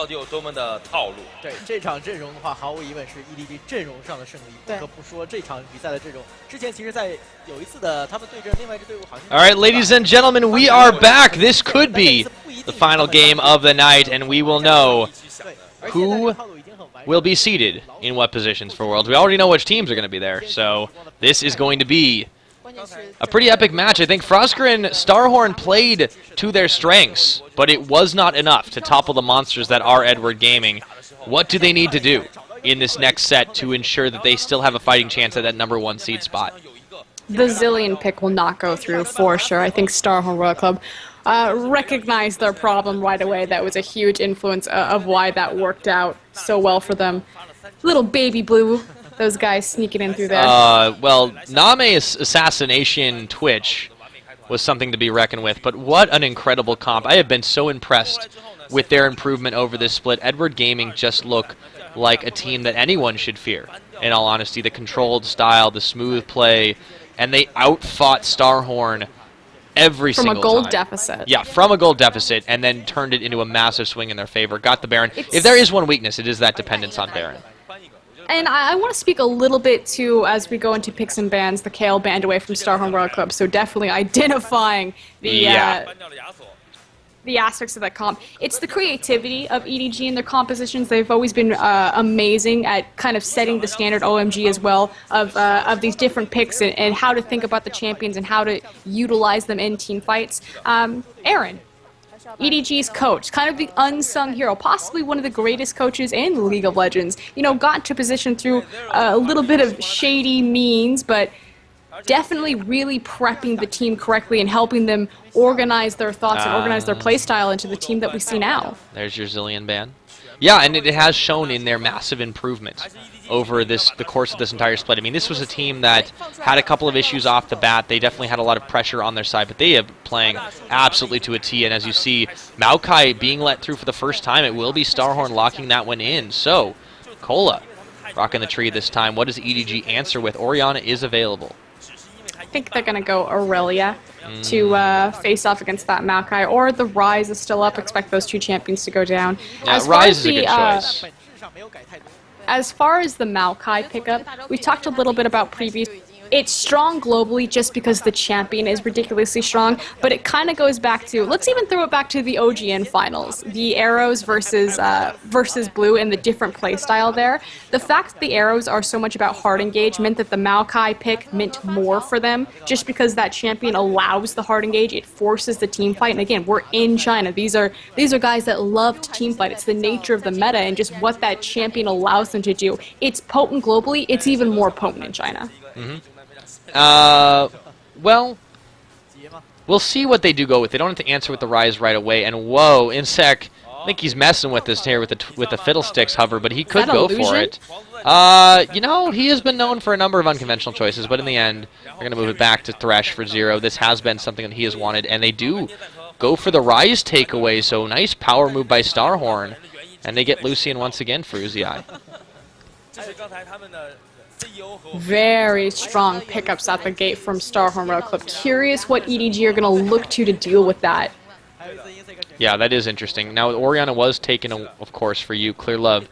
底有多么的套路。对，这场阵容的话，毫无疑问是 EDG 阵容上的胜利。不可不说这场比赛的阵容，之前其实在有一次的他们对阵另外一支队伍，好像。All right, ladies and gentlemen, we are back. This could be the final game of the night, and we will know who will be seated in what positions for Worlds. We already know which teams are going to be there, so this is going to be a pretty epic match. I think Frosker and StarHorn played to their strengths, but it was not enough to topple the monsters that are Edward Gaming. What do they need to do in this next set to ensure that they still have a fighting chance at that #1 seed spot? The Zillion pick will not go through for sure. I think StarHorn Royal Club recognized their problem right away. That was a huge influence of why that worked out so well for them. Little baby blue. Those guys sneaking in through there. Well, Name's assassination Twitch was something to be reckoned with, but what an incredible comp. I have been so impressed with their improvement over this split. Edward Gaming just look like a team that anyone should fear, in all honesty. The controlled style, the smooth play, and they outfought StarHorn every single time. From a gold deficit. Yeah, from a gold deficit, and then turned it into a massive swing in their favor. Got the Baron. If there is one weakness, it is that dependence on Baron. And I want to speak a little bit to, as we go into picks and bans, the KL banned away from StarHorn Royal Club, so definitely identifying the aspects of that comp. It's the creativity of EDG and their compositions. They've always been amazing at kind of setting the standard OMG as well of these different picks and how to think about the champions and how to utilize them in team fights. Aaron, EDG's coach, kind of the unsung hero, possibly one of the greatest coaches in League of Legends. You know, got to position through a little bit of shady means, but definitely really prepping the team correctly and helping them organize their thoughts and organize their playstyle into the team that we see now. There's your Zillion ban. Yeah, and it has shown in their massive improvement over the course of this entire split. I mean, this was a team that had a couple of issues off the bat. They definitely had a lot of pressure on their side, but they are playing absolutely to a T. And as you see, Maokai being let through for the first time, it will be StarHorn locking that one in. So, Cola rocking the tree this time. What does EDG answer with? Orianna is available. I think they're going to go Aurelia to face off against that Maokai, or the Rise is still up. Expect those two champions to go down. Yeah, Rise is a good choice. As far as the Maokai pickup, we talked a little bit about previous. It's strong globally just because the champion is ridiculously strong, but it kind of goes back to, let's even throw it back to the OGN finals, the Arrows versus Blue and the different playstyle there. The fact that the Arrows are so much about hard engage meant that the Maokai pick meant more for them, just because that champion allows the hard engage, it forces the team fight, and again, we're in China. These are guys that love to team fight. It's the nature of the meta and just what that champion allows them to do. It's potent globally, it's even more potent in China. Well, we'll see what they do go with. They don't have to answer with the Rise right away. And whoa, Insec, I think he's messing with this here with the Fiddlesticks hover, but he could go for it. You know, he has been known for a number of unconventional choices, but in the end, we're going to move it back to Thresh for 0. This has been something that he has wanted, and they do go for the Rise takeaway, so nice power move by StarHorn, and they get Lucian once again for Uzi. Very strong pickups out the gate from StarHorn Royal Club. Curious what EDG are going to look to deal with that. Yeah, that is interesting. Now, Orianna was taken, of course, for you. Clear Love.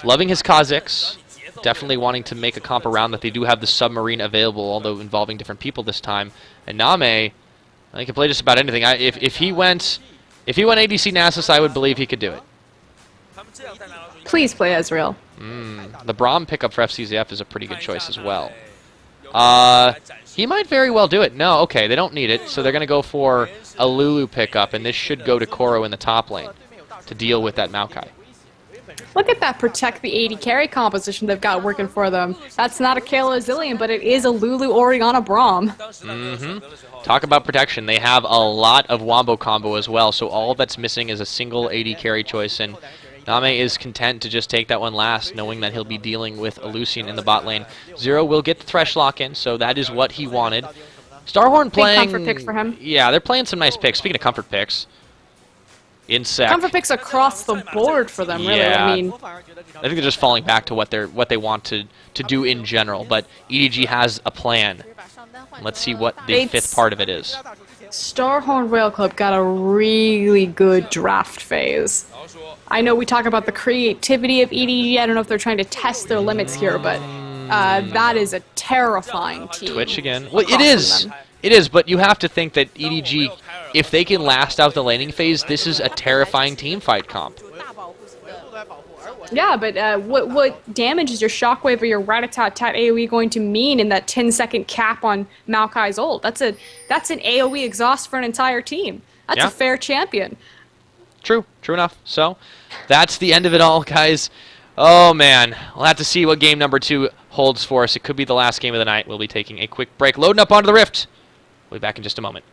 Loving his Kha'Zix. Definitely wanting to make a comp around that. They do have the submarine available, although involving different people this time. And Name, he can play just about anything. If he went ADC Nasus, I would believe he could do it. Please play Ezreal. The Braum pickup for FCZF is a pretty good choice as well. He might very well do it. No, okay, they don't need it, so they're going to go for a Lulu pickup, and this should go to Koro in the top lane to deal with that Maokai. Look at that protect the AD carry composition they've got working for them. That's not a Kayla Zillion, but it is a Lulu Orianna Braum. Talk about protection. They have a lot of Wombo combo as well, so all that's missing is a single AD carry choice, and Name is content to just take that one last, knowing that he'll be dealing with a Lucian in the bot lane. 0 will get the Thresh lock in, so that is what he wanted. StarHorn playing... Big comfort pick for him. Yeah, they're playing some nice picks. Speaking of comfort picks, Insec. Comfort picks across the board for them, really. Yeah. I mean, I think they're just falling back to what they want to do in general, but EDG has a plan. Let's see what the fifth part of it is. StarHorn Rail Club got a really good draft phase. I know we talk about the creativity of EDG. I don't know if they're trying to test their limits here, but that is a terrifying team. Twitch again. Well, it is. It is, but you have to think that EDG, if they can last out the laning phase, this is a terrifying team fight comp. Yeah, but what damage is your Shockwave or your Rat-a-tat-tat AoE going to mean in that 10-second cap on Maokai's ult? That's an AoE exhaust for an entire team. That's a fair champion. True enough. So, that's the end of it all, guys. Oh, man. We'll have to see what game number 2 holds for us. It could be the last game of the night. We'll be taking a quick break. Loading up onto the Rift. We'll be back in just a moment.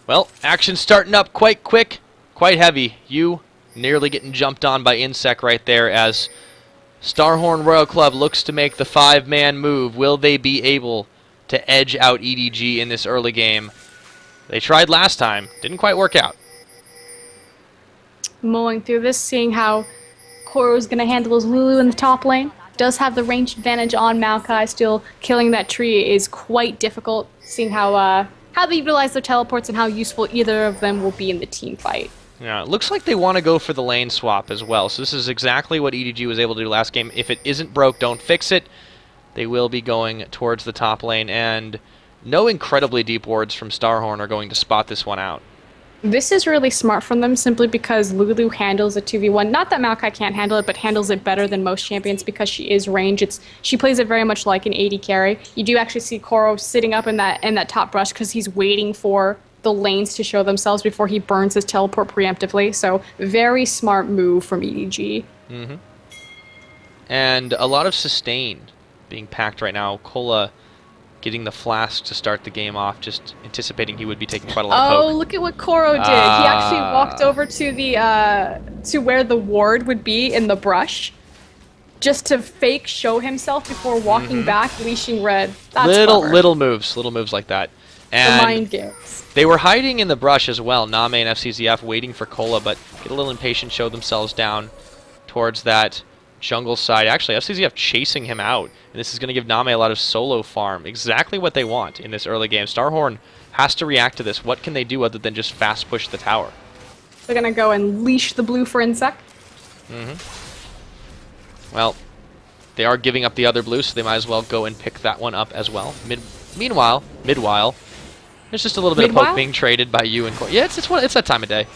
Well, action starting up quite quick, quite heavy. You nearly getting jumped on by Insect right there as StarHorn Royal Club looks to make the 5-man move. Will they be able to edge out EDG in this early game? They tried last time. Didn't quite work out. Mulling through this, seeing how Koro's going to handle his Lulu in the top lane. Does have the range advantage on Maokai. Still, killing that tree is quite difficult, seeing how they utilize their teleports and how useful either of them will be in the team fight. Yeah, it looks like they want to go for the lane swap as well. So this is exactly what EDG was able to do last game. If it isn't broke, don't fix it. They will be going towards the top lane, and no incredibly deep wards from StarHorn are going to spot this one out. This is really smart from them simply because Lulu handles a 2v1. Not that Maokai can't handle it, but handles it better than most champions because she is range. She plays it very much like an AD carry. You do actually see Koro sitting up in that top brush because he's waiting for the lanes to show themselves before he burns his teleport preemptively. So very smart move from EDG. Mm-hmm. And a lot of sustain being packed right now. Kola getting the flask to start the game off, just anticipating he would be taking quite a lot of poke. Oh, look at what Koro did. He actually walked over to the to where the ward would be in the brush, just to fake show himself before walking back, leashing red. That's little moves like that. And the mind games. They were hiding in the brush as well, Name and FCZF waiting for Kola, but get a little impatient, show themselves down towards that jungle side. Actually, FCZF chasing him out, and this is going to give Name a lot of solo farm. Exactly what they want in this early game. StarHorn has to react to this. What can they do other than just fast push the tower? They're going to go and leash the blue for Insect. Well, they are giving up the other blue, so they might as well go and pick that one up as well. Meanwhile, there's just a little bit of poke being traded by you and Cor. Yeah, it's that time of day.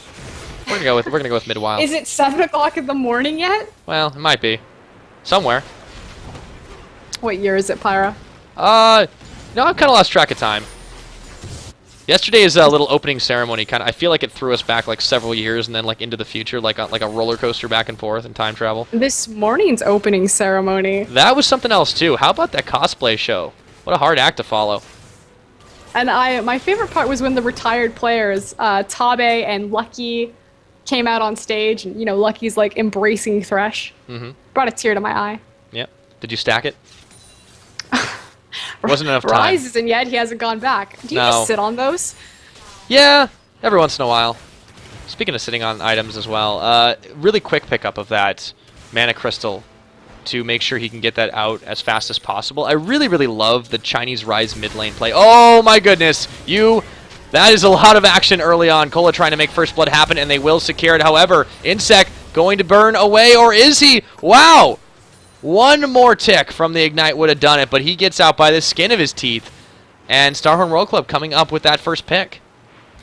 We're gonna go with mid-while. Is it 7 o'clock in the morning yet? Well, it might be. Somewhere. What year is it, Pyra? No, I've kind of lost track of time. Yesterday's little opening ceremony I feel like it threw us back like several years and then like into the future, like a roller coaster back and forth in time travel. This morning's opening ceremony. That was something else too. How about that cosplay show? What a hard act to follow. And my favorite part was when the retired players, Tabe and Lucky, came out on stage, and Lucky's like embracing Thresh. Brought a tear to my eye. Yep. Did you stack it? Wasn't enough time. Rise isn't yet. He hasn't gone back. Do you just sit on those? Yeah, every once in a while. Speaking of sitting on items as well, really quick pickup of that Mana Crystal to make sure he can get that out as fast as possible. I really, really love the Chinese Rise mid lane play. Oh my goodness! That is a lot of action early on. Kola trying to make first blood happen, and they will secure it. However, Insect going to burn away, or is he? Wow! One more tick from the Ignite would have done it, but he gets out by the skin of his teeth. And StarHorn Royal Club coming up with that first pick.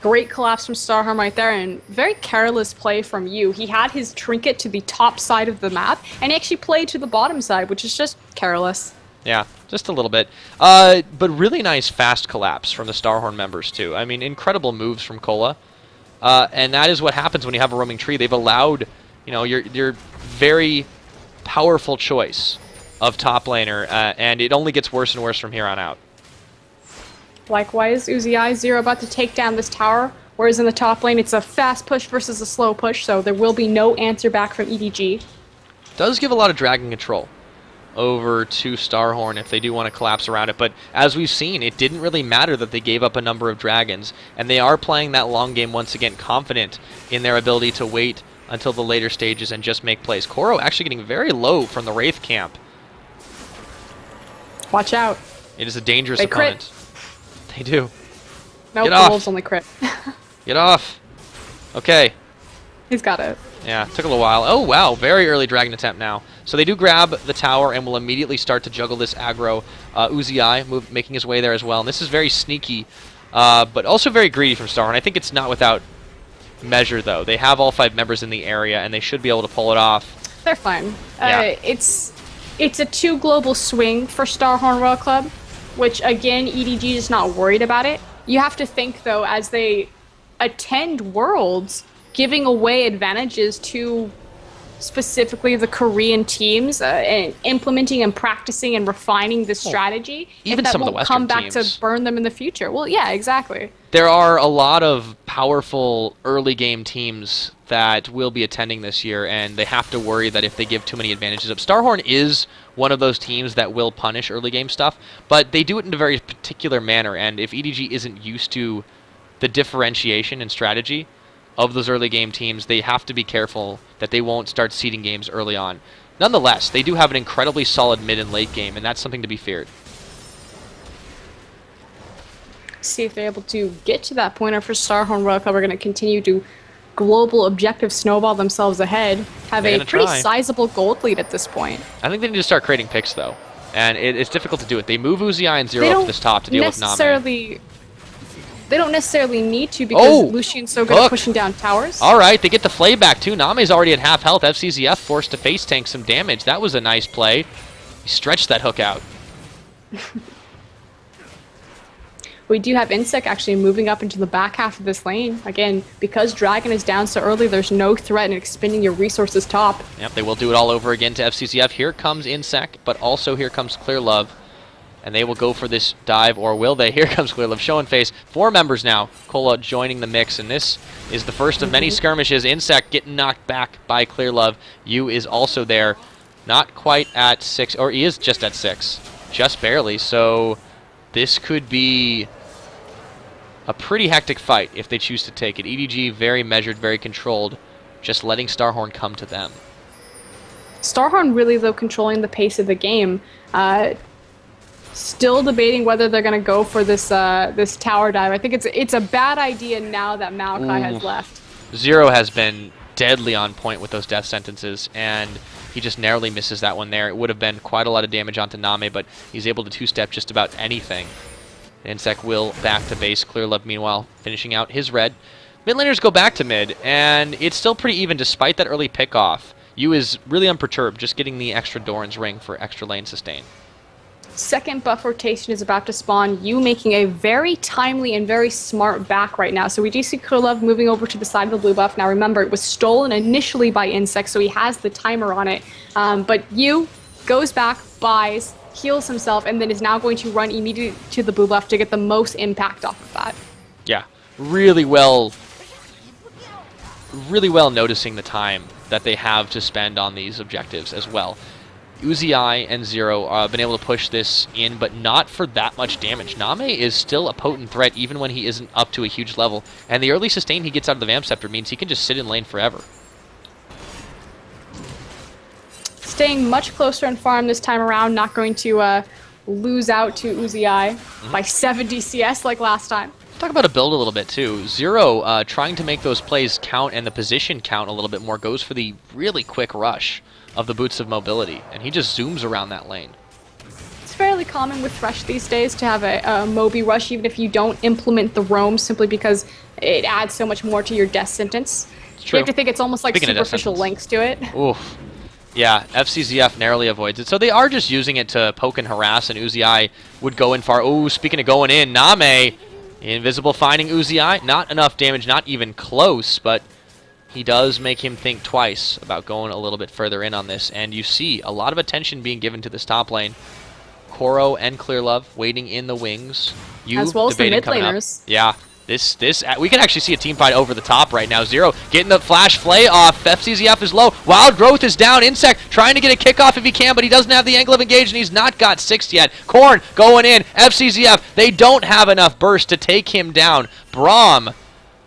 Great collapse from StarHorn right there, and very careless play from you. He had his trinket to the top side of the map, and he actually played to the bottom side, which is just careless. Yeah, just a little bit. But really nice fast collapse from the StarHorn members, too. I mean, incredible moves from Kola. And that is what happens when you have a roaming tree. They've allowed, your very powerful choice of top laner, and it only gets worse and worse from here on out. Likewise, Uzi Zero about to take down this tower. Whereas in the top lane, it's a fast push versus a slow push, so there will be no answer back from EDG. Does give a lot of dragon control over to StarHorn if they do want to collapse around it, but as we've seen, it didn't really matter that they gave up a number of dragons, and they are playing that long game once again, confident in their ability to wait until the later stages and just make plays. Koro actually getting very low from the Wraith camp. Watch out. It is a dangerous They opponent. They do. No, Get the off. Wolves only crit. Get off. Okay. He's got it. Yeah, took a little while. Oh, wow. Very early dragon attempt now. So they do grab the tower and will immediately start to juggle this aggro. Uzi making his way there as well. And this is very sneaky, but also very greedy from StarHorn. I think it's not without measure, though. They have all 5 members in the area, and they should be able to pull it off. They're fine. Yeah. It's a 2 global swing for StarHorn Royal Club, which, again, EDG is not worried about it. You have to think, though, as they attend Worlds, giving away advantages to specifically the Korean teams, and implementing and practicing and refining the strategy. Even that some of the won't Western come back teams. to burn them in the future. Well, yeah, exactly. There are a lot of powerful early game teams that will be attending this year, and they have to worry that if they give too many advantages up. StarHorn is one of those teams that will punish early game stuff, but they do it in a very particular manner, and if EDG isn't used to the differentiation and strategy of those early game teams, they have to be careful that they won't start seeding games early on. Nonetheless, they do have an incredibly solid mid and late game, and that's something to be feared. See if they're able to get to that point, or for StarHorn Royal Club, we're going to continue to global objective snowball themselves ahead, have They're a gonna pretty try. sizable gold lead at this point. I think they need to start creating picks, though, and it's difficult to do it. They move Uzi and Zero up to this top to deal with Name. They don't necessarily need to, because Lucian's so good at Hook. pushing down towers. All right, they get the flay back, too. Name's already at half health. FCZF forced to face tank some damage. That was a nice play. He stretched that hook out. We do have Insec actually moving up into the back half of this lane. Again, because Dragon is down so early, there's no threat in expending your resources top. Yep, they will do it all over again to FCCF. Here comes Insec, but also here comes Clear Love. And they will go for this dive, or will they? Here comes Clear Love, showing face. 4 members now. Kola joining the mix, and this is the first of many skirmishes. Insec getting knocked back by Clear Love. Yu is also there. Not quite at 6, or he is just at 6. Just barely, so this could be a pretty hectic fight if they choose to take it. EDG very measured, very controlled, just letting StarHorn come to them. StarHorn really, though, controlling the pace of the game. Still debating whether they're going to go for this this tower dive. I think it's a bad idea now that Maokai has left. Zero has been deadly on point with those death sentences, and he just narrowly misses that one there. It would have been quite a lot of damage onto Name, but he's able to two-step just about anything. Insec will back to base. Clear Love, meanwhile, finishing out his red. Mid laners go back to mid, and it's still pretty even despite that early pick-off. Yu is really unperturbed, just getting the extra Doran's Ring for extra lane sustain. Second buff rotation is about to spawn. Yu making a very timely and very smart back right now. So we do see Krylov moving over to the side of the blue buff. Now remember, it was stolen initially by Insect, so he has the timer on it. But Yu goes back, buys, heals himself, and then is now going to run immediately to the blue buff to get the most impact off of that. Yeah, really well noticing the time that they have to spend on these objectives as well. Uzi and Zero have been able to push this in, but not for that much damage. Name is still a potent threat even when he isn't up to a huge level, and the early sustain he gets out of the Vamp Scepter means he can just sit in lane forever. Staying much closer in farm this time around, not going to lose out to Uzi by 70 CS like last time. Talk about a build a little bit too. Zero trying to make those plays count and the position count a little bit more, goes for the really quick rush of the Boots of Mobility, and he just zooms around that lane. It's fairly common with Thresh these days to have a Moby rush, even if you don't implement the roam, simply because it adds so much more to your death sentence. True. You have to think it's almost like Speaking of death superficial sentence. links to it. Oof. Yeah, FCZF narrowly avoids it. So they are just using it to poke and harass, and Uzi would go in far. Oh, speaking of going in, Name, invisible finding Uzi. Not enough damage, not even close, but he does make him think twice about going a little bit further in on this. And you see a lot of attention being given to this top lane. Koro and Clear Love waiting in the wings. As well as the mid coming up. laners. Yeah, We can actually see a team fight over the top right now. Zero getting the flash flay off. FCZF is low. Wild Growth is down. Insect trying to get a kickoff if he can, but he doesn't have the angle of engage, and he's not got 6 yet. Korn going in. FCZF, they don't have enough burst to take him down. Braum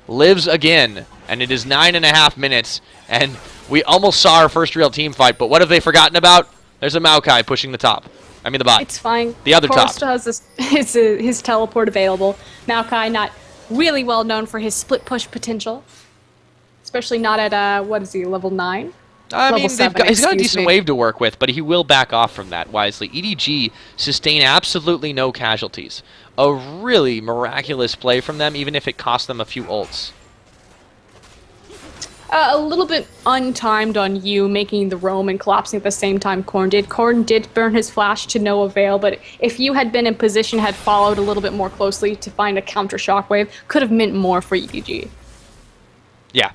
lives again, and it is 9.5 minutes, and we almost saw our first real team fight, but what have they forgotten about? There's a Maokai pushing the top. I mean the bot. It's fine. The other top. Still has his teleport available. Maokai not really well known for his split push potential, especially not at what is he, level 9? I mean, he's got a decent wave to work with, but he will back off from that wisely. EDG sustain absolutely no casualties. A really miraculous play from them, even if it cost them a few ults. A little bit untimed on you making the roam and collapsing at the same time Korn did. Korn did burn his flash to no avail, but if you had been in position, had followed a little bit more closely to find a counter shockwave, could have meant more for EDG. Yeah,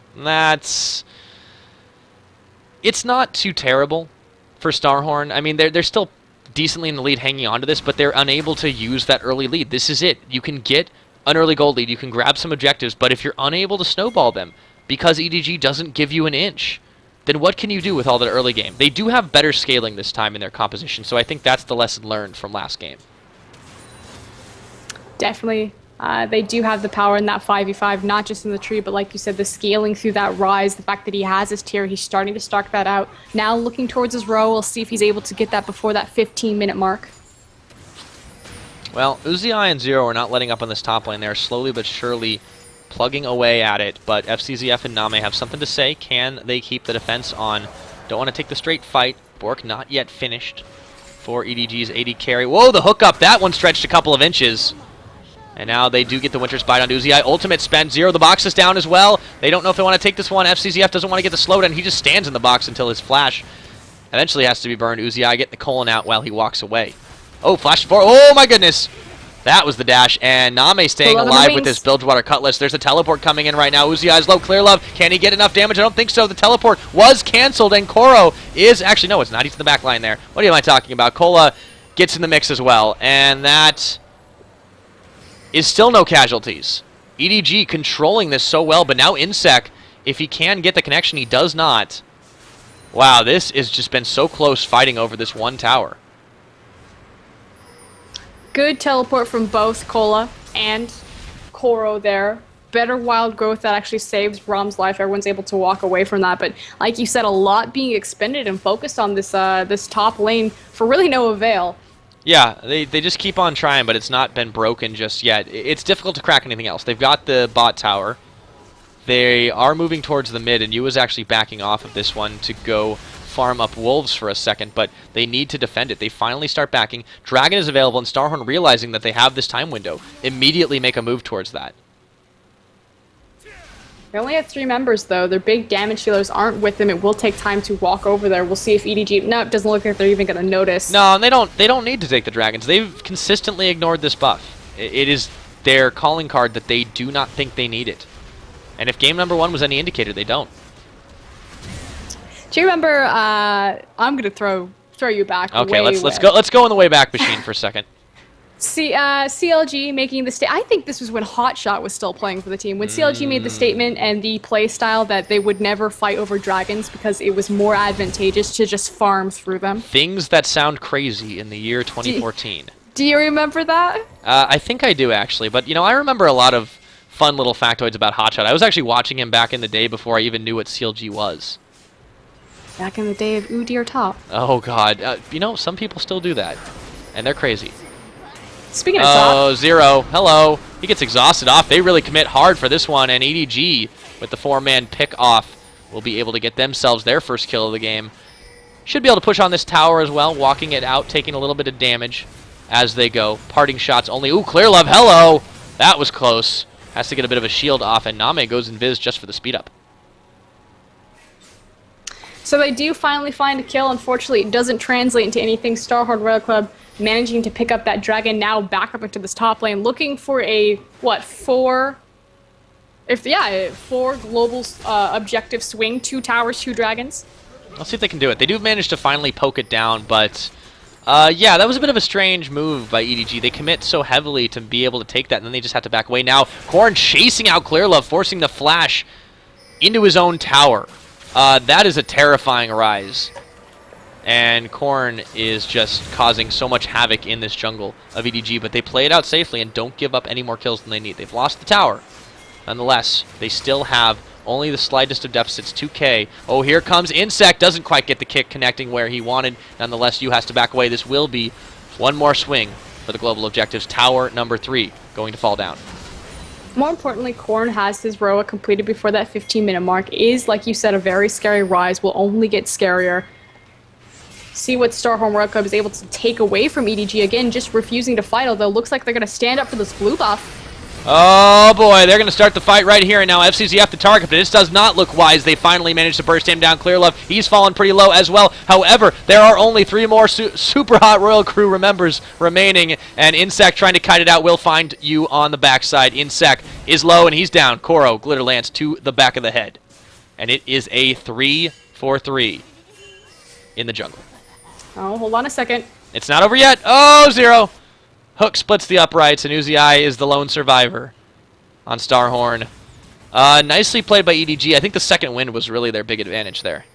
it's not too terrible for StarHorn. I mean, they're still decently in the lead hanging on to this, but they're unable to use that early lead. This is it. You can get an early gold lead, you can grab some objectives, but if you're unable to snowball them, because EDG doesn't give you an inch, then what can you do with all that early game? They do have better scaling this time in their composition, so I think that's the lesson learned from last game. Definitely. They do have the power in that 5v5, not just in the tree, but like you said, the scaling through that rise, the fact that he has his tier, he's starting to stock that out. Now looking towards his row, we'll see if he's able to get that before that 15-minute mark. Well, Uzi and Zero are not letting up on this top lane. They're slowly but surely plugging away at it, but FCZF and Name have something to say. Can they keep the defense on? Don't want to take the straight fight. Bork not yet finished for EDG's AD carry. Whoa, the hookup. That one stretched a couple of inches. And now they do get the Winter's Bite on Uzi. Ultimate spent. Zero, the box is down as well. They don't know if they want to take this one. FCZF doesn't want to get the slowdown. He just stands in the box until his flash eventually has to be burned. Uzi getting the colon out while he walks away. Oh, flash forward. Oh, my goodness. That was the dash, and Name staying alive with this Bilgewater Cutlass. There's a teleport coming in right now. Uzi is low, Clear Love. Can he get enough damage? I don't think so. The teleport was canceled, and Koro is actually, no, it's not. He's in the back line there. What am I talking about? Cola gets in the mix as well, and that is still no casualties. EDG controlling this so well, but now Insec, if he can get the connection, he does not. Wow, this has just been so close fighting over this one tower. Good teleport from both Cola and Koro there. Better wild growth that actually saves Braum's life. Everyone's able to walk away from that. But like you said, a lot being expended and focused on this this top lane for really no avail. Yeah, they just keep on trying, but it's not been broken just yet. It's difficult to crack anything else. They've got the bot tower. They are moving towards the mid, and Yu is actually backing off of this one to go farm up Wolves for a second, but they need to defend it. They finally start backing. Dragon is available, and StarHorn, realizing that they have this time window, immediately make a move towards that. They only have 3 members, though. Their big damage dealers aren't with them. It will take time to walk over there. We'll see if EDG... No, it doesn't look like they're even going to notice. No, and they don't need to take the Dragons. They've consistently ignored this buff. It is their calling card that they do not think they need it. And if game number 1 was any indicator, they don't. Do you remember? I'm gonna throw you back. Okay, let's go in the way back machine for a second. CLG making the I think this was when Hotshot was still playing for the team. When CLG made the statement and the play style that they would never fight over dragons because it was more advantageous to just farm through them. Things that sound crazy in the year 2014. Do you remember that? I think I do actually, but you know, I remember a lot of fun little factoids about Hotshot. I was actually watching him back in the day before I even knew what CLG was. Back in the day of Ooh Dear Top. Oh, God. You know, some people still do that. And they're crazy. Speaking of top. Oh, Zero. Hello. He gets exhausted off. They really commit hard for this one. And EDG, with the 4-man pick off, will be able to get themselves their first kill of the game. Should be able to push on this tower as well, walking it out, taking a little bit of damage as they go. Parting shots only. Ooh, Clear Love. Hello. That was close. Has to get a bit of a shield off. And Name goes invis just for the speed up. So they do finally find a kill. Unfortunately, it doesn't translate into anything. StarHorn Royal Club managing to pick up that dragon, now back up into this top lane, looking for a, what, 4 global objective swing, 2 towers, 2 dragons. Let's see if they can do it. They do manage to finally poke it down, but Yeah, that was a bit of a strange move by EDG. They commit so heavily to be able to take that, and then they just have to back away. Now, Corn chasing out Clearlove, forcing the flash into his own tower. That is a terrifying rise. And Corn is just causing so much havoc in this jungle of EDG, but they play it out safely and don't give up any more kills than they need. They've lost the tower. Nonetheless, they still have only the slightest of deficits, 2K. Oh, here comes Insect. Doesn't quite get the kick connecting where he wanted. Nonetheless, you has to back away. This will be one more swing for the global objectives. Tower number 3 going to fall down. More importantly, Corn has his Roa completed before that 15-minute mark. Is, like you said, a very scary rise. Will only get scarier. See what StarHorn World Cup is able to take away from EDG. Again, just refusing to fight, although it looks like they're going to stand up for this blue buff. Oh boy, they're going to start the fight right here, and now FCZF the target, but this does not look wise. They finally managed to burst him down. Clearlove, he's fallen pretty low as well. However, there are only 3 more super hot Royal Crew members remaining, and Insect trying to kite it out will find you on the backside. Insect is low, and he's down. Koro, Glitter Lance to the back of the head. And it is a 3-4-3 in the jungle. Oh, hold on a second. It's not over yet. Oh, 0. Hook splits the uprights, and Uzi is the lone survivor on StarHorn. Nicely played by EDG. I think the second wind was really their big advantage there.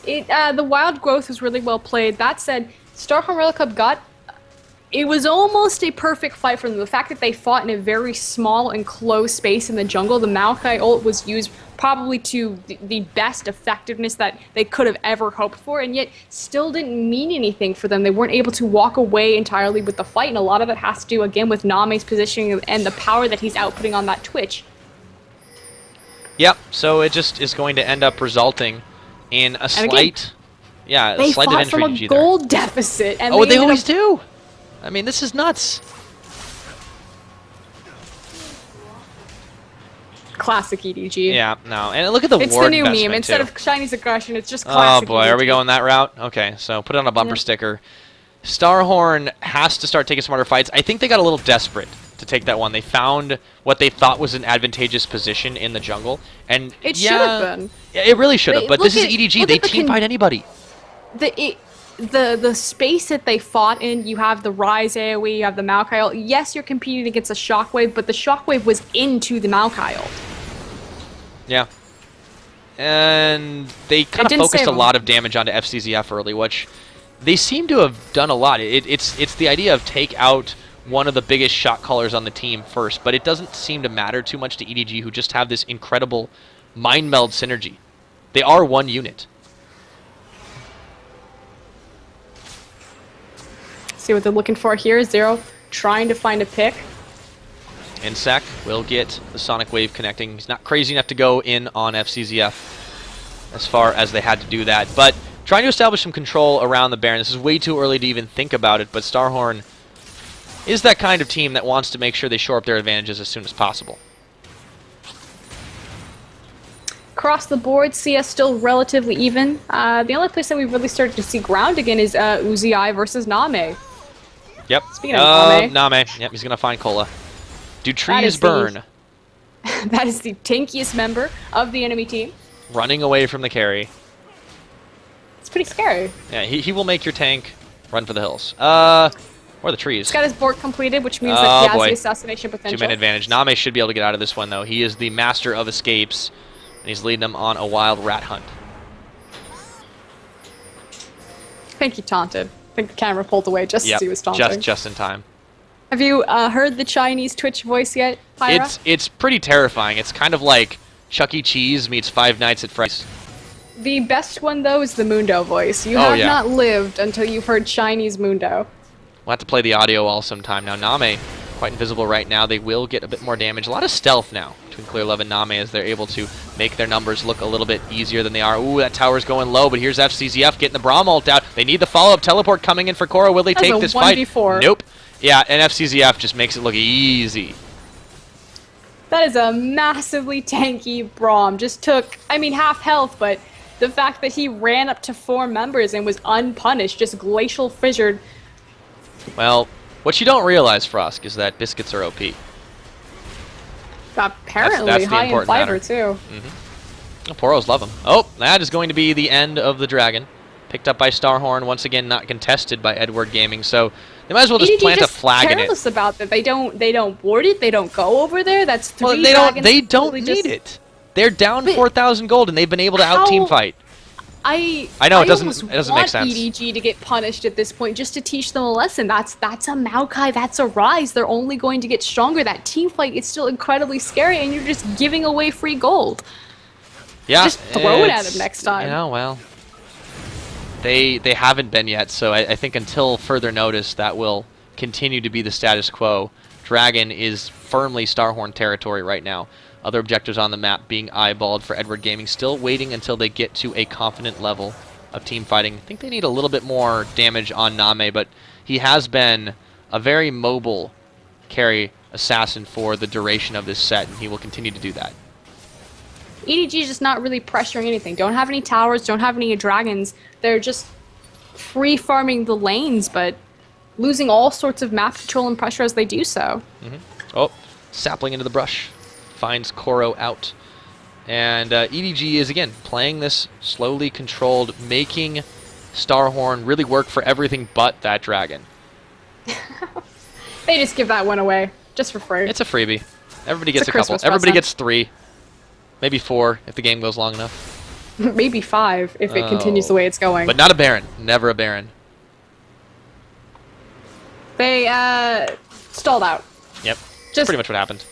The wild growth was really well played. That said, StarHorn World Cup it was almost a perfect fight for them. The fact that they fought in a very small and close space in the jungle, the Maokai ult was used probably to the best effectiveness that they could have ever hoped for, and yet still didn't mean anything for them. They weren't able to walk away entirely with the fight, and a lot of it has to do, again, with Name's positioning and the power that he's outputting on that Twitch. Yep, so it just is going to end up resulting in a slight, they slight fought advantage from for a EDG gold there. deficit. And Oh, they always do. I mean, this is nuts. Classic EDG. Yeah, no. And look at the It's ward the new investment, meme. Instead too. of Chinese aggression, it's just classic Oh boy, EDG. are we going that route? Okay, so put it on a bumper sticker. StarHorn has to start taking smarter fights. I think they got a little desperate to take that one. They found what they thought was an advantageous position in the jungle, and It should have been. It really should have. But this is Look EDG. at They the team fight anybody. The space that they fought in, you have the Rise AoE, you have the Maokai ult. Yes, you're competing against a Shockwave, but the Shockwave was into the Maokai ult. Yeah. And they kind of focused a them. lot of damage onto FCZF early, which they seem to have done a lot. It's the idea of take out one of the biggest shot callers on the team first, but it doesn't seem to matter too much to EDG, who just have this incredible mind meld synergy. They are one unit. See what they're looking for here. Zero trying to find a pick. Insec will get the Sonic Wave connecting. He's not crazy enough to go in on FCZF as far as they had to do that, but trying to establish some control around the Baron. This is way too early to even think about it, but StarHorn is that kind of team that wants to make sure they shore up their advantages as soon as possible. Across the board, CS still relatively even. The only place that we've really started to see ground again is Uzi versus Name. Yep. Speaking of Name. Yep, he's going to find Cola. Do trees burn? That is the tankiest member of the enemy team. Running away from the carry. It's pretty scary. Yeah, he will make your tank run for the hills. Or the trees. He's got his board completed, which means that he has the assassination potential. 2-man advantage. Name should be able to get out of this one, though. He is the master of escapes, and he's leading them on a wild rat hunt. I think he taunted. I think the camera pulled away just as he was taunting. Just in time. Have you heard the Chinese Twitch voice yet, Pyra? It's pretty terrifying. It's kind of like Chuck E. Cheese meets Five Nights at Freddy's. The best one, though, is the Mundo voice. You have not lived until you've heard Chinese Mundo. We'll have to play the audio all sometime. Now, Name, quite invisible right now. They will get a bit more damage. A lot of stealth now between Clearlove and Name as they're able to make their numbers look a little bit easier than they are. Ooh, that tower's going low, but here's FCZF getting the Braum ult out. They need the follow-up teleport coming in for Koro. Will they take this fight? 1v4. Nope. Yeah, and FCZF just makes it look easy. That is a massively tanky Braum. Just took, I mean, half health, but the fact that he ran up to 4 members and was unpunished, just glacial fissured. Well, what you don't realize, Frosk, is that biscuits are OP. Apparently, that's the high in important fiber, matter. too. Oh, Poros love him. Oh, that is going to be the end of the dragon. Picked up by StarHorn, once again not contested by Edward Gaming, so they might as well just plant a flag in it. Careless about that. They don't board it. They don't go over there. That's 3 well, dragons. They don't need it. They're down 4,000 gold, and they've been able to out-team fight. I know it doesn't want make sense. EDG to get punished at this point just to teach them a lesson. That's a Maokai. That's a Rise. They're only going to get stronger. That team fight is still incredibly scary, and you're just giving away free gold. Yeah, just throw it at them next time. Yeah, well. They haven't been yet, so I think until further notice that will continue to be the status quo. Dragon is firmly StarHorn territory right now. Other objectives on the map being eyeballed for Edward Gaming, still waiting until they get to a confident level of team fighting. I think they need a little bit more damage on Name, but he has been a very mobile carry assassin for the duration of this set, and he will continue to do that. EDG is just not really pressuring anything. Don't have any towers, don't have any dragons. They're just free farming the lanes, but losing all sorts of map control and pressure as they do so. Oh, sapling into the brush. Finds Koro out. And EDG is, again, playing this slowly controlled, making StarHorn really work for everything but that dragon. They just give that one away, just for free. It's a freebie. Everybody gets a couple. Everybody gets 3. Maybe 4 if the game goes long enough. Maybe 5 if it continues the way it's going. But not a Baron. Never a Baron. They stalled out. Yep. Just pretty much what happened.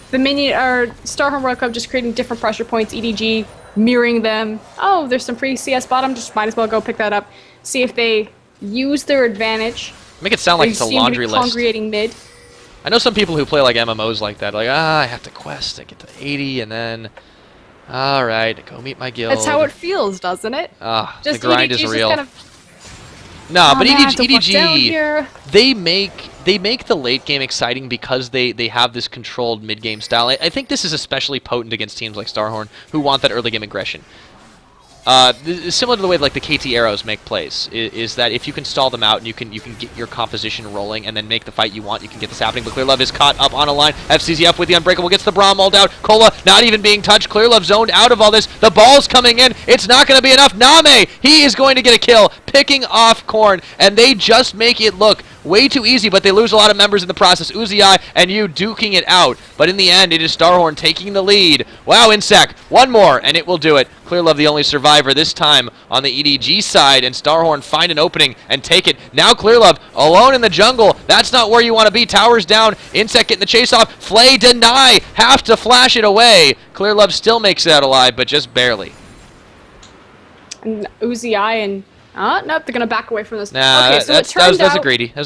The StarHorn World Cup just creating different pressure points, EDG mirroring them. Oh, there's some free CS bottom, just might as well go pick that up. See if they use their advantage. Make it sound like it's a laundry list. Congregating mid. I know some people who play like MMOs like that, like, I have to quest, I get to 80, and then, alright, go meet my guild. That's how it feels, doesn't it? The grind is real. Kind of, no, but man, EDG, they make the late game exciting because they have this controlled mid game style. I think this is especially potent against teams like StarHorn who want that early game aggression. Similar to the way like the KT arrows make plays, is that if you can stall them out and you can get your composition rolling and then make the fight you want, you can get this happening. But Clearlove is caught up on a line. FCZF with the Unbreakable gets the Braum mauled out. Cola not even being touched. Clearlove zoned out of all this. The ball's coming in. It's not going to be enough. Name, he is going to get a kill, picking off Korn, and they just make it look way too easy, but they lose a lot of members in the process. Uzi and you duking it out. But in the end, it is StarHorn taking the lead. Wow, Insec, one more, and it will do it. Clearlove the only survivor this time on the EDG side, and StarHorn find an opening and take it. Now Clearlove alone in the jungle. That's not where you want to be. Towers down. Insec getting the chase off. Flay deny. Have to flash it away. Clearlove still makes it out alive, but just barely. And Uzi and nope, they're gonna back away from this. Nah, okay, so that's a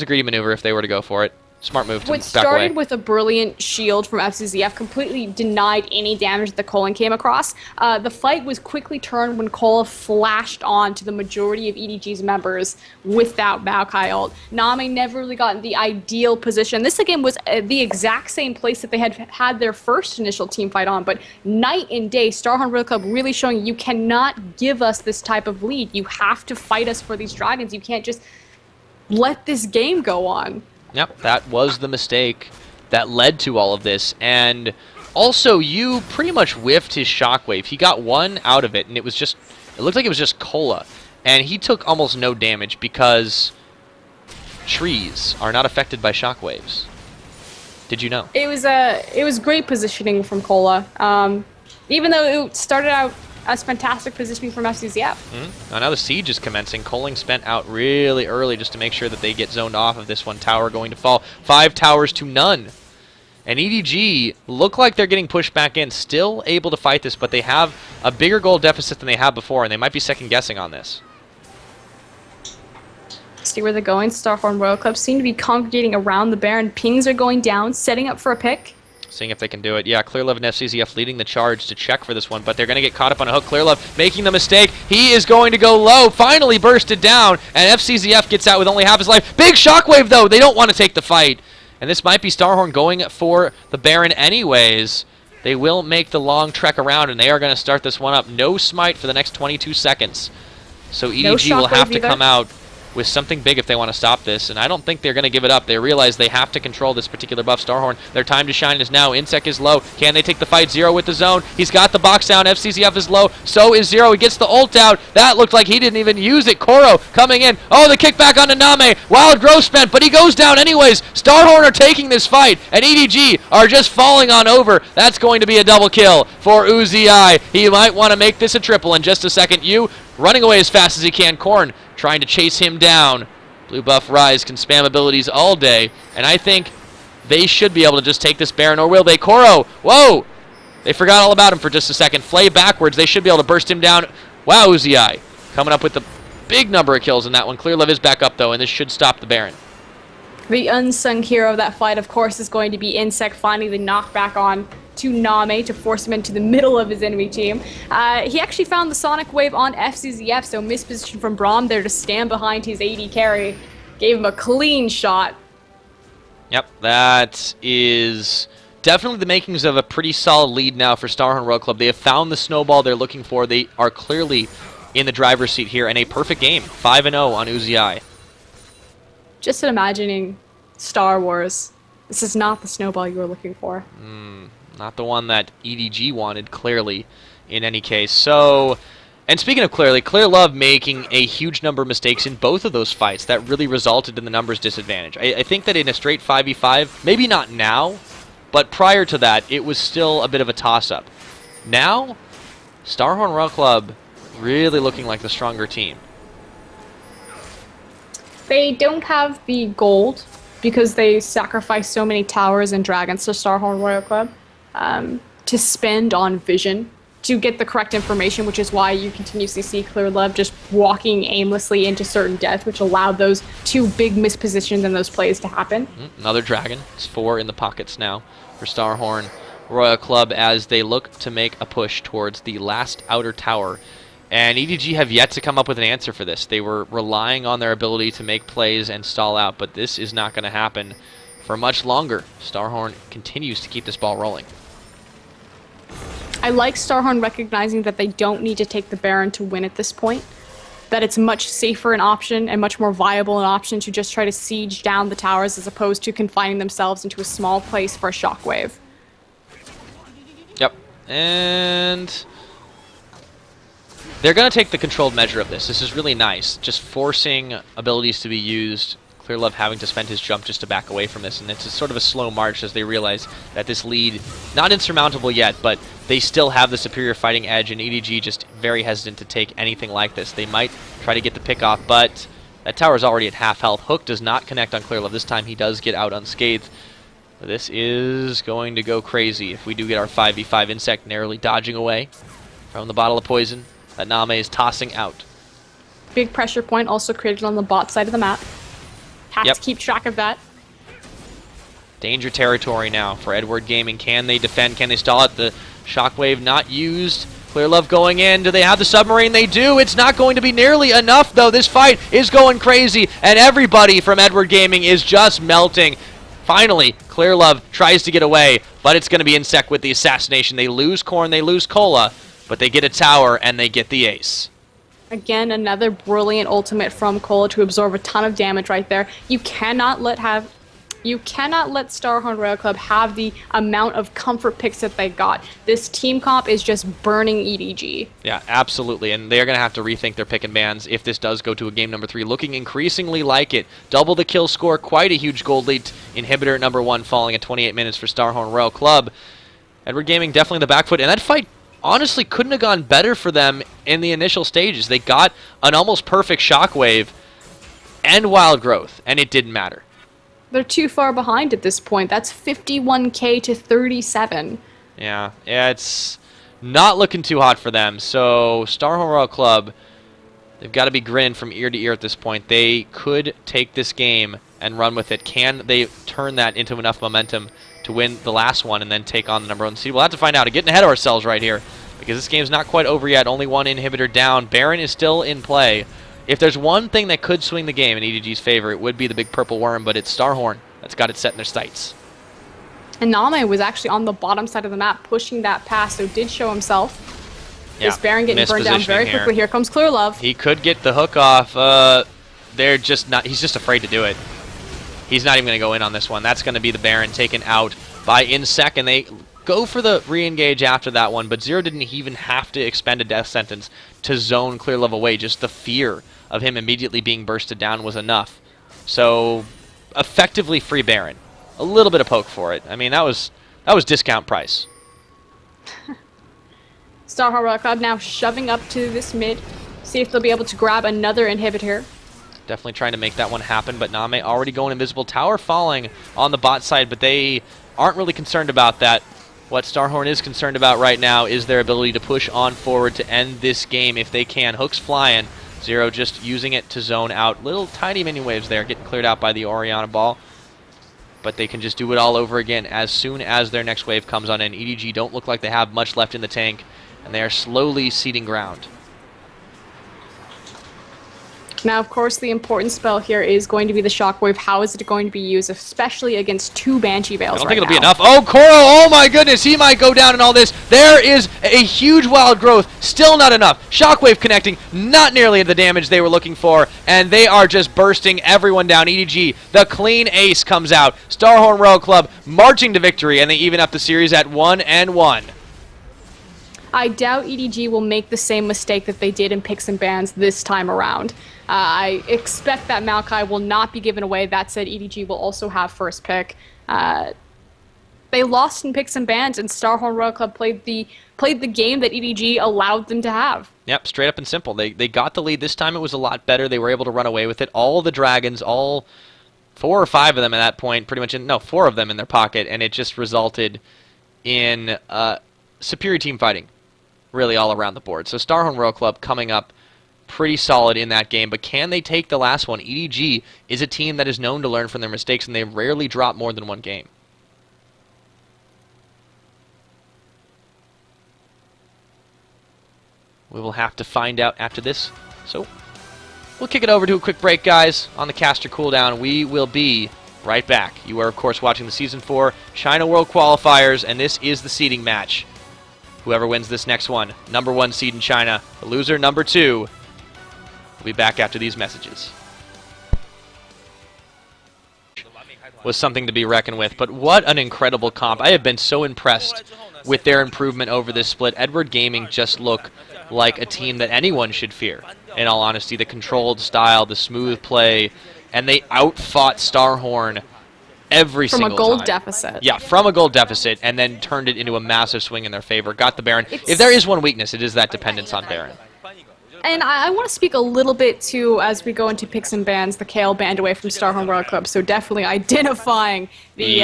greedy maneuver if they were to go for it. Smart move to what back away. started with a brilliant shield from FCZF completely denied any damage that Colin came across. The fight was quickly turned when Cola flashed on to the majority of EDG's members without Maokai ult. Name never really got in the ideal position. This again was the exact same place that they had their first initial team fight on, but night and day, StarHorn World Cup really showing you cannot give us this type of lead. You have to fight us for these dragons. You can't just let this game go on. Yep, that was the mistake that led to all of this. And also, you pretty much whiffed his shockwave. He got one out of it, and it looked like it was just Cola. And he took almost no damage because trees are not affected by shockwaves. Did you know? It was great positioning from Cola. Even though it started out as fantastic positioning from FCZF. Now the siege is commencing. Coling spent out really early just to make sure that they get zoned off of this one. Tower going to fall. 5 towers to none. And EDG look like they're getting pushed back in. Still able to fight this, but they have a bigger goal deficit than they had before, and they might be second guessing on this. See where they're going. StarHorn Royal Club seem to be congregating around the Baron. Pings are going down, setting up for a pick. Seeing if they can do it. Yeah, Clearlove and FCZF leading the charge to check for this one, but they're going to get caught up on a hook. Clearlove making the mistake. He is going to go low. Finally bursted down, and FCZF gets out with only half his life. Big shockwave, though. They don't want to take the fight. And this might be StarHorn going for the Baron anyways. They will make the long trek around, and they are going to start this one up. No smite for the next 22 seconds. So EDG will have to come out with something big if they want to stop this, and I don't think they're going to give it up. They realize they have to control this particular buff. StarHorn, their time to shine is now. Insec is low. Can they take the fight? Zero with the zone. He's got the box down. FCCF is low. So is Zero. He gets the ult out. That looked like he didn't even use it. Koro coming in. Oh, the kickback onto Name. Wild growth spent, but he goes down anyways. StarHorn are taking this fight, and EDG are just falling on over. That's going to be a double kill for Uzi. He might want to make this a triple in just a second. You running away as fast as he can. Korn trying to chase him down. Blue buff Rise can spam abilities all day, and I think they should be able to just take this Baron, or will they? Koro, whoa! They forgot all about him for just a second. Flay backwards, they should be able to burst him down. Wow, Uzi coming up with the big number of kills in that one. Clear Love is back up though, and this should stop the Baron. The unsung hero of that fight, of course, is going to be Insec finding the knockback on to Name to force him into the middle of his enemy team. He actually found the Sonic Wave on FCZF, so misposition from Braum there to stand behind his AD carry. Gave him a clean shot. Yep, that is definitely the makings of a pretty solid lead now for StarHorn Royal Club. They have found the snowball they're looking for. They are clearly in the driver's seat here, and a perfect game. 5-0 on Uzi. Just imagining Star Wars. This is not the snowball you were looking for. Not the one that EDG wanted, clearly, in any case. So, and speaking of clearly, Clear Love making a huge number of mistakes in both of those fights that really resulted in the numbers disadvantage. I think that in a straight 5v5, maybe not now, but prior to that, it was still a bit of a toss-up. Now, StarHorn Royal Club really looking like the stronger team. They don't have the gold because they sacrificed so many towers and dragons to StarHorn Royal Club to spend on vision to get the correct information, which is why you continuously see Clear Love just walking aimlessly into certain death, which allowed those two big mispositions and those plays to happen. Another dragon. It's 4 in the pockets now for StarHorn Royal Club as they look to make a push towards the last outer tower. And EDG have yet to come up with an answer for this. They were relying on their ability to make plays and stall out, but this is not going to happen for much longer. StarHorn continues to keep this ball rolling. I like StarHorn recognizing that they don't need to take the Baron to win at this point. That it's much safer an option and much more viable an option to just try to siege down the towers as opposed to confining themselves into a small place for a shockwave. Yep. And they're going to take the controlled measure of this. This is really nice. Just forcing abilities to be used. Clear Love having to spend his jump just to back away from this, and it's sort of a slow march as they realize that this lead, not insurmountable yet, but they still have the superior fighting edge, and EDG just very hesitant to take anything like this. They might try to get the pick off, but that tower is already at half health. Hook does not connect on Clear Love. This time he does get out unscathed. This is going to go crazy if we do get our 5v5 Insect narrowly dodging away from the bottle of poison that Name is tossing out. Big pressure point also created on the bot side of the map. Have to keep track of that. Danger territory now for Edward Gaming. Can they defend? Can they stall it? The shockwave not used. Clear Love going in. Do they have the submarine? They do. It's not going to be nearly enough, though. This fight is going crazy, and everybody from Edward Gaming is just melting. Finally, Clear Love tries to get away, but it's going to be Insect with the assassination. They lose Korn, they lose Cola, but they get a tower, and they get the ace. Again, another brilliant ultimate from Cola to absorb a ton of damage right there. You cannot let StarHorn Royal Club have the amount of comfort picks that they got. This team comp is just burning EDG. Yeah, absolutely, and they're going to have to rethink their pick and bans if this does go to a game number 3, looking increasingly like it. Double the kill score, quite a huge gold lead. Inhibitor number 1 falling at 28 minutes for StarHorn Royal Club. Edward Gaming definitely the back foot, and that fight honestly couldn't have gone better for them in the initial stages. They got an almost perfect shockwave and wild growth, and it didn't matter. They're too far behind at this point. That's 51k to 37. Yeah, it's not looking too hot for them. So StarHorn Royal Club, they've got to be grinning from ear to ear at this point. They could take this game and run with it. Can they turn that into enough momentum to win the last one and then take on the number 1 seed? We'll have to find out. Getting ahead of ourselves right here because this game's not quite over yet. Only one inhibitor down. Baron is still in play. If there's one thing that could swing the game in EDG's favor, it would be the big purple worm, but it's StarHorn that's got it set in their sights. And Name was actually on the bottom side of the map pushing that pass, so did show himself. Yeah, Is Baron getting burned down very quickly? Here comes Clear Love. He could get the hook off. they're just not. He's just afraid to do it. He's not even going to go in on this one. That's going to be the Baron taken out by Insec, and they go for the re-engage after that one, but Zero didn't even have to expend a death sentence to zone clear level away. Just the fear of him immediately being bursted down was enough. So, effectively free Baron. A little bit of poke for it. I mean, that was discount price. StarHorn Royal Club now shoving up to this mid. See if they'll be able to grab another inhibitor. Definitely trying to make that one happen, but Name already going invisible. Tower falling on the bot side, but they aren't really concerned about that. What StarHorn is concerned about right now is their ability to push on forward to end this game if they can. Hooks flying. Zero just using it to zone out. Little tiny mini waves there, getting cleared out by the Orianna ball. But they can just do it all over again as soon as their next wave comes on in. EDG don't look like they have much left in the tank, and they are slowly ceding ground. Now, of course, the important spell here is going to be the Shockwave. How is it going to be used, especially against two Banshee Veils? I don't think it'll be enough. Oh, Koro, oh my goodness, he might go down in all this. There is a huge wild growth, still not enough. Shockwave connecting, not nearly the damage they were looking for, and they are just bursting everyone down. EDG, the clean ace comes out. StarHorn Royal Club marching to victory, and they even up the series at 1-1. I doubt EDG will make the same mistake that they did in picks and bans this time around. I expect that Maokai will not be given away. That said, EDG will also have first pick. They lost in picks and bans, and StarHorn Royal Club played the game that EDG allowed them to have. Yep, straight up and simple. They got the lead. This time it was a lot better. They were able to run away with it. All the dragons, all 4 or 5 of them at that point, pretty much, no, 4 of them in their pocket, and it just resulted in superior team fighting, really all around the board. So StarHorn Royal Club coming up pretty solid in that game, but can they take the last one? EDG is a team that is known to learn from their mistakes, and they rarely drop more than one game. We will have to find out after this. So we'll kick it over to a quick break, guys. On the caster cooldown, we will be right back. You are, of course, watching the Season 4 China World Qualifiers, and this is the seeding match. Whoever wins this next one, #1 seed in China. The loser, #2. We'll be back after these messages. Was something to be reckoned with, but what an incredible comp. I have been so impressed with their improvement over this split. Edward Gaming just look like a team that anyone should fear, in all honesty. The controlled style, the smooth play, and they outfought StarHorn every single time. From a gold deficit. Yeah, from a gold deficit, and then turned it into a massive swing in their favor. Got the Baron. If there is one weakness, it is that dependence on Baron. And I want to speak a little bit to, as we go into picks and bans, the Kale banned away from StarHorn World Club, so definitely identifying the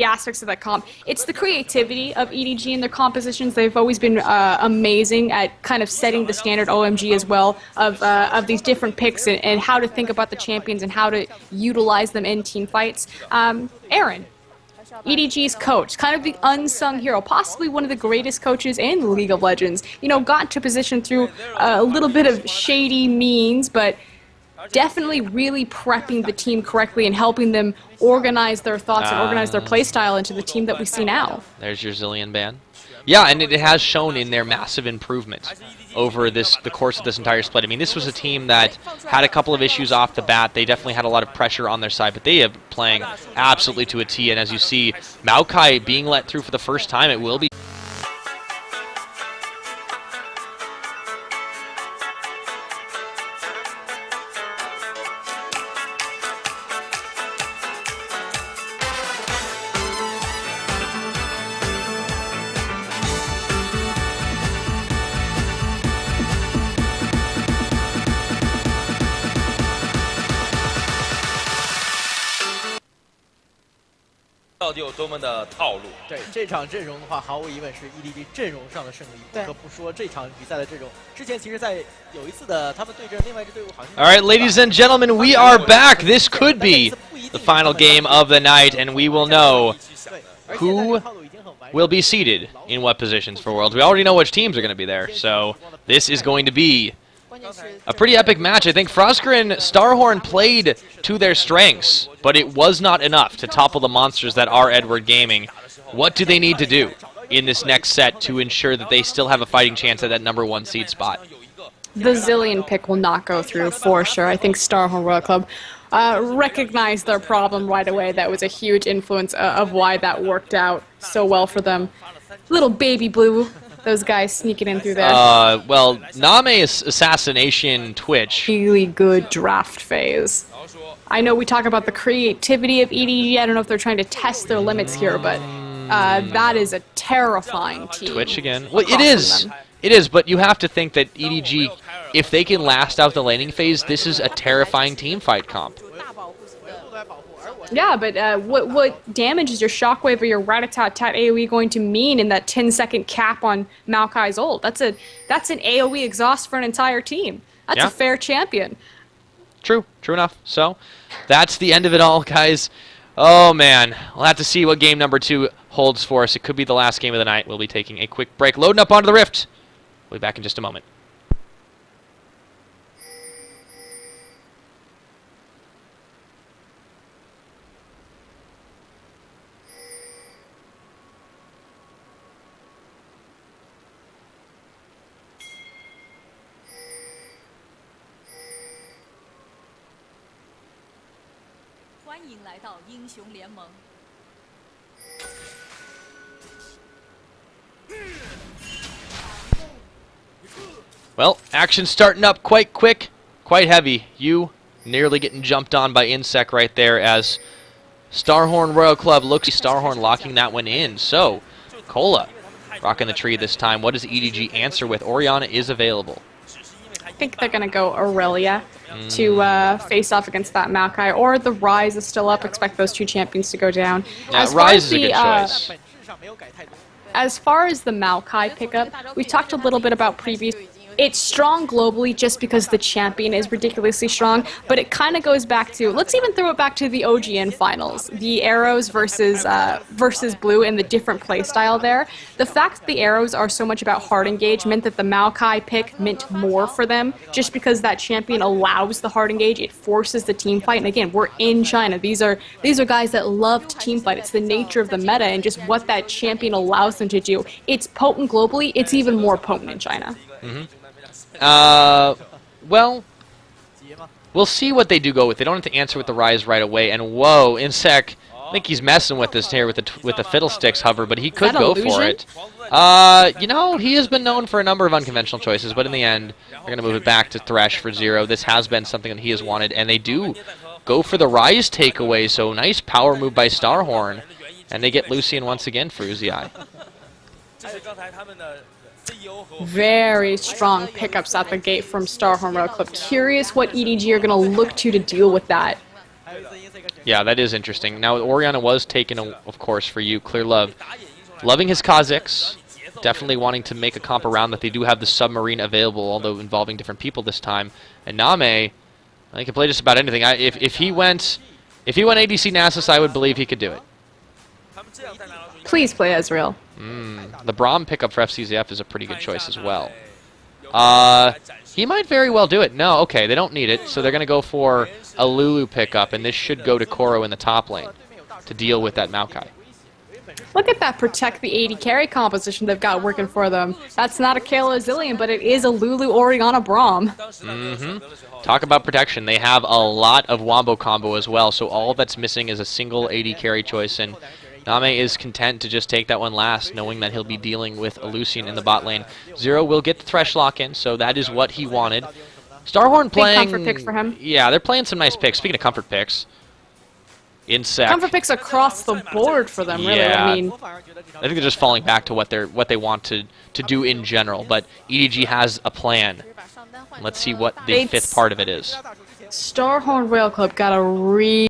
aspects of that comp. It's the creativity of EDG and their compositions. They've always been amazing at kind of setting the standard OMG as well of these different picks and how to think about the champions and how to utilize them in team fights. Aaron, EDG's coach, kind of the unsung hero, possibly one of the greatest coaches in League of Legends. You know, got to position through a little bit of shady means, but definitely really prepping the team correctly and helping them organize their thoughts and organize their playstyle into the team that we see now. There's your Zillion ban. Yeah, and it has shown in their massive improvement over the course of this entire split. I mean, this was a team that had a couple of issues off the bat. They definitely had a lot of pressure on their side, but they have been playing absolutely to a T. And as you see, Maokai being let through for the first time, it will be...对这场阵容的话，毫无疑问是 EDG 阵容上的胜利。不可不说，这场比赛的阵容，之前其实在有一次的他们对阵另外一支队伍，好像。All right, ladies and gentlemen, we are back. This could be the final game of the night, and we will know who will be seated in what positions for Worlds. We already know which teams are going to be there, so this is going to be a pretty epic match. I think Frosker and StarHorn played to their strengths, but it was not enough to topple the monsters that are Edward Gaming. What do they need to do in this next set to ensure that they still have a fighting chance at that #1 seed spot? the Zillion pick will not go through for sure. I think StarHorn Royal Club recognized their problem right away. That was a huge influence of why that worked out so well for them. Little baby blue, those guys sneaking in through there. Well, Name's assassination Twitch. Really good draft phase. I know we talk about the creativity of EDG. I don't know if they're trying to test their limits here, but that is a terrifying team. Twitch again. Well, it is. It is, but you have to think that EDG, if they can last out the laning phase, this is a terrifying team fight comp. Yeah, but what damage is your Shockwave or your Rat-a-tat-tat AoE going to mean in that 10-second cap on Maokai's ult? That's an AoE exhaust for an entire team. That's a fair champion. True enough. So, that's the end of it all, guys. Oh, man. We'll have to see what game number 2 holds for us. It could be the last game of the night. We'll be taking a quick break. Loading up onto the Rift. We'll be back in just a moment. Well, action starting up quite quick, quite heavy. You nearly getting jumped on by Insec right there as StarHorn Royal Club looks StarHorn locking that one in. So, Cola rocking the tree this time. What does EDG answer with? Orianna is available. I think they're going to go Aurelia to face off against that Maokai, or the Rise is still up. Expect those two champions to go down. Yeah, Rise is a good choice. As far as the Maokai pickup, we talked a little bit about previous. It's strong globally just because the champion is ridiculously strong, but it kind of goes back to, let's even throw it back to the OGN finals, the Arrows versus Blue and the different playstyle there. The fact that the Arrows are so much about hard engage meant that the Maokai pick meant more for them, just because that champion allows the hard engage, it forces the team fight, and again, we're in China. These are guys that love to team fight. It's the nature of the meta and just what that champion allows them to do. It's potent globally, it's even more potent in China. Well, we'll see what they do go with. They don't have to answer with the Rise right away. And whoa, Insec, I think he's messing with this here with the Fiddlesticks hover, but he could go for it. You know, he has been known for a number of unconventional choices, but in the end, they're going to move it back to Thresh for 0. This has been something that he has wanted, and they do go for the Rise takeaway, so nice power move by StarHorn, and they get Lucian once again for Uzi. Very strong pickups out the gate from StarHorn Royal Club. Curious what EDG are going to look to deal with that. Yeah, that is interesting. Now, Orianna was taken, of course, for you. Clear Love. Loving his Kha'Zix. Definitely wanting to make a comp around that. They do have the submarine available, although involving different people this time. And Name, he can play just about anything. If he went ADC Nasus, I would believe he could do it. Please play Ezreal. The Braum pickup for FCZF is a pretty good choice as well. He might very well do it. No, okay, they don't need it, so they're going to go for a Lulu pickup, and this should go to Koro in the top lane to deal with that Maokai. Look at that protect the AD carry composition they've got working for them. That's not a Kayla Zillion, but it is a Lulu Orianna Braum. Talk about protection. They have a lot of Wombo combo as well, so all that's missing is a single AD carry choice, and Name is content to just take that one last, knowing that he'll be dealing with a Lucian in the bot lane. Zero will get the Thresh lock in, so that is what he wanted. StarHorn playing... Big comfort pick for him. Yeah, they're playing some nice picks. Speaking of comfort picks, Insec. Comfort picks across the board for them, really. Yeah. I mean, I think they're just falling back to what they want to do in general, but EDG has a plan. Let's see what the fifth part of it is. StarHorn Rail Club got a